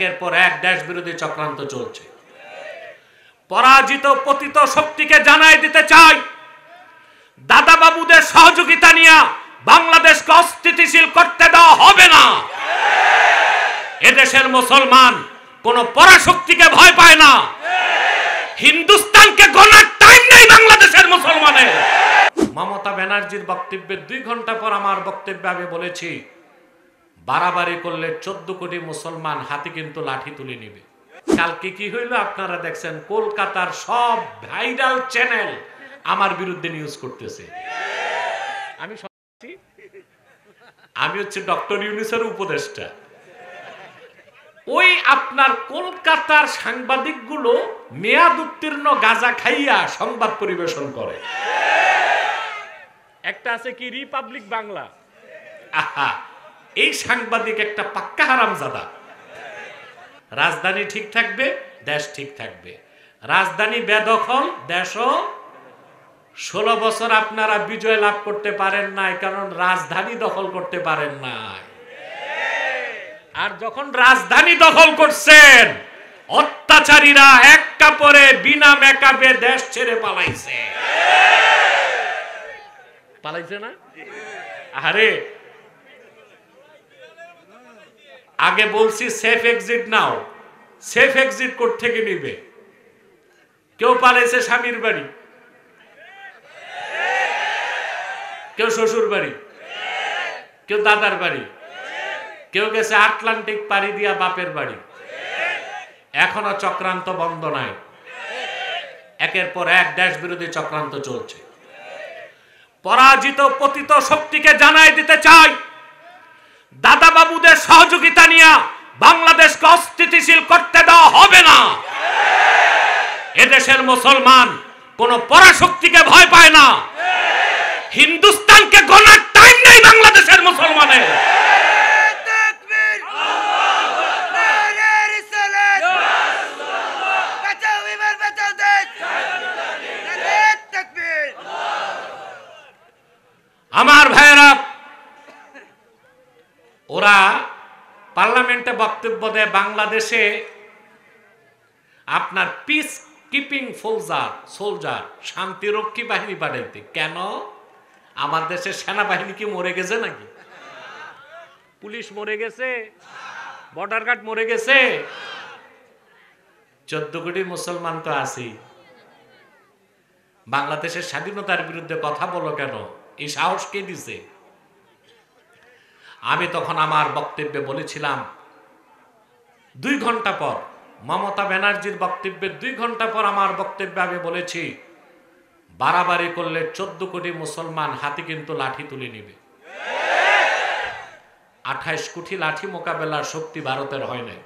একের পর এক দেশ বিরোধী চক্রান্ত চলছে। পরাজিত পতিত শক্তিকে জানাই দিতে চাই, দাদা বাবুদের সহযোগিতা নিয়ে বাংলাদেশকে অস্থিতিশীল করতে দেওয়া হবে না। এদেশের মুসলমান কোন পরাশক্তিকে ভয় পায় না। হিন্দুস্তানকে গোনার টাইম নেই বাংলাদেশের মুসলমানের। মমতা ব্যানার্জির বক্তব্যের 2 ঘন্টা পর আমার বক্তব্যে আমি বলেছি, বাড়াবাড়ি করলে 14 কোটি মুসলমান হাতে কিন্তু লাঠি তুলে নিবে। কালকে কি হইল আপনারা দেখছেন, কলকাতার সব ভাইরাল চ্যানেল আমার বিরুদ্ধে নিউজ করতেছে। আমি হচ্ছে ডক্টর ইউনূসের উপদেষ্টা। ওই আপনার কলকাতার সাংবাদিকগুলো মেয়াদ উত্তীর্ণ গাঁজা খাইয়া সংবাদ পরিবেশন করে। একটা আছে কি রিপাবলিক বাংলা, আহা, এই সাংবাদিক একটা পাক্কা হারামজাদা। রাজধানী ঠিক থাকবে, দেশ ঠিক থাকবে। রাজধানী বেদখল, দেশও 16 বছর আপনারা বিজয় লাভ করতে পারেন নাই, কারণ রাজধানী দখল করতে পারেন নাই। আর যখন রাজধানী দখল করছেন, অত্যাচারীরা এক কাপড়ে বিনা মেকআপে দেশ ছেড়ে পালাইছে। পালাইছে না? আরে আগে বলছি সেফ এক্সিট নাও, সেফ এক্সিট কোথ থেকে নিবে? কেউ পালাইছে স্বামীর বাড়ি, কেউ শ্বশুর বাড়ি, কেউ দাদার বাড়ি, কেউ গেছে আটলান্টিক পাড়ি দিয়া বাপের বাড়ি। এখনো চক্রান্ত বন্ধ নাই। একের পর এক দেশ বিরোধী চক্রান্ত চলছে। পরাজিত পতিত শক্তিকে জানাই দিতে চাই, দাদা বাবুদের সহযোগিতা নিয়ে বাংলাদেশকে অস্থিতিশীল করতে দেওয়া হবে না। এদেশের মুসলমান কোন পরাশক্তিকে ভয় পায় না। হিন্দুস্তানকে গোনার টাইম নেই বাংলাদেশের মুসলমানের। আমার ভাইয়েরা, ওরা পার্লামেন্টে বক্তব্য দেয় বাংলাদেশে আপনার পিস কিপিং সোলজার শান্তিরক্ষী বাহিনী পাঠাইতে। কেন? আমার দেশের সেনাবাহিনী কি মরে গেছে নাকি? পুলিশ মরে গেছে, বর্ডার গার্ড মরে গেছে? 14 কোটি মুসলমান তো আছি। বাংলাদেশের স্বাধীনতার বিরুদ্ধে কথা বলো কেন? এই সাহস কে দিছে? আমি তখন আমার বক্তব্যে বলেছিলাম, 2 ঘন্টা পর মমতা ব্যানার্জির বক্তব্যের 2 ঘন্টা পর আমার বক্তব্যে আমি বলেছি, বাড়াবাড়ি করলে 14 কোটি মুসলমান হাতে কিন্তু লাঠি তুলে নিবে। 28 কোটি লাঠি মোকাবেলার শক্তি ভারতের হয় নাই।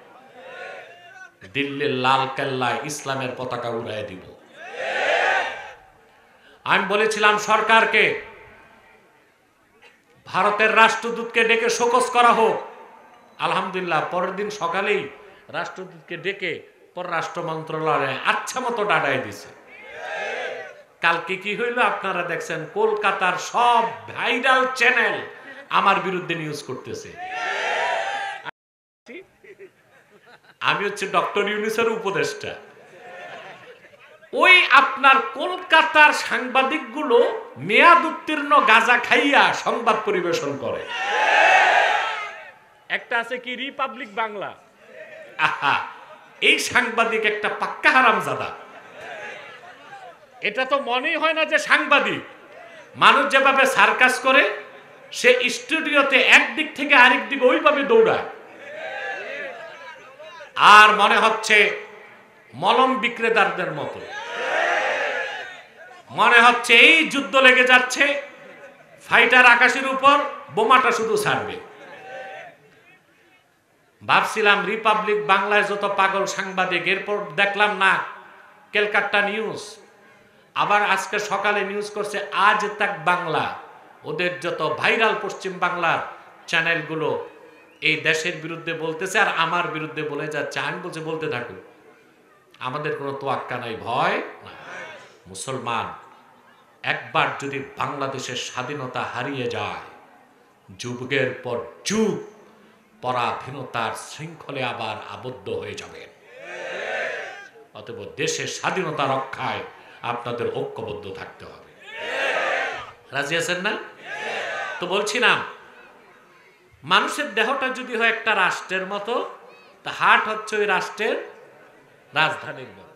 দিল্লির লাল কেল্লায় ইসলামের পতাকা উড়াই দিব। আমি বলেছিলাম সরকারকে, ভারতের রাষ্ট্রদূতকে ডেকে শোকজ করা হোক। আলহামদুলিল্লাহ, পরের দিন সকালেই রাষ্ট্রদূতকে ডেকে পররাষ্ট্র মন্ত্রণালয়ে আচ্ছা মতো ডাডাই দিছে। কালকে কি হইল আপনারা দেখছেন, কলকাতার সব ভাইরাল চ্যানেল আমার বিরুদ্ধে নিউজ করতেছে। আমি হচ্ছে ডক্টর ইউনূসের উপদেষ্টা। ওই আপনার কলকাতার সাংবাদিকগুলো মেয়াদ উত্তীর্ণ গাঁজা খাইয়া সংবাদ পরিবেশন করে। একটা আছে কি রিপাবলিক বাংলা, আহা, এই সাংবাদিক একটা পাক্কা হারামজাদা। এটা তো মনেই হয় না যে সাংবাদিক। মানুষ যেভাবে সার্কাস করে, সে স্টুডিওতে একদিক থেকে আরেক দিকে ওইভাবে দৌড়ায়, আর মনে হচ্ছে মলম বিক্রেতাদের মতো। মনে হচ্ছে এই যুদ্ধ লেগে যাচ্ছে, ফাইটার আকাশের উপর, বোমাটা শুধু ছাড়বে। ভাবছিলাম রিপাবলিক বাংলায় যত পাগল সাংবাদিক, এরপর দেখলাম না ক্যালকাটা নিউজ, আবার আজকে সকালে নিউজ করছে আজ তাক বাংলা। ওদের যত ভাইরাল পশ্চিম বাংলার চ্যানেলগুলো এই দেশের বিরুদ্ধে বলতেছে আর আমার বিরুদ্ধে বলে যাচ্ছে। আমি বলছি বলতে থাকুক, আমাদের কোনো তোয়াক্কা নাই, ভয় না। মুসলমান, একবার যদি বাংলাদেশের স্বাধীনতা হারিয়ে যায়, যুগের পর যুগ পরাধীনতার শৃঙ্খলে আবার আবদ্ধ হয়ে যাবেন। অতএব দেশের স্বাধীনতা রক্ষায় আপনাদের ঐক্যবদ্ধ থাকতে হবে। রাজি আছেন না? তো বলছিলাম, মানুষের দেহটা যদি হয় একটা রাষ্ট্রের মতো, তা হার্ট হচ্ছে ওই রাষ্ট্রের রাজধানীর মতো।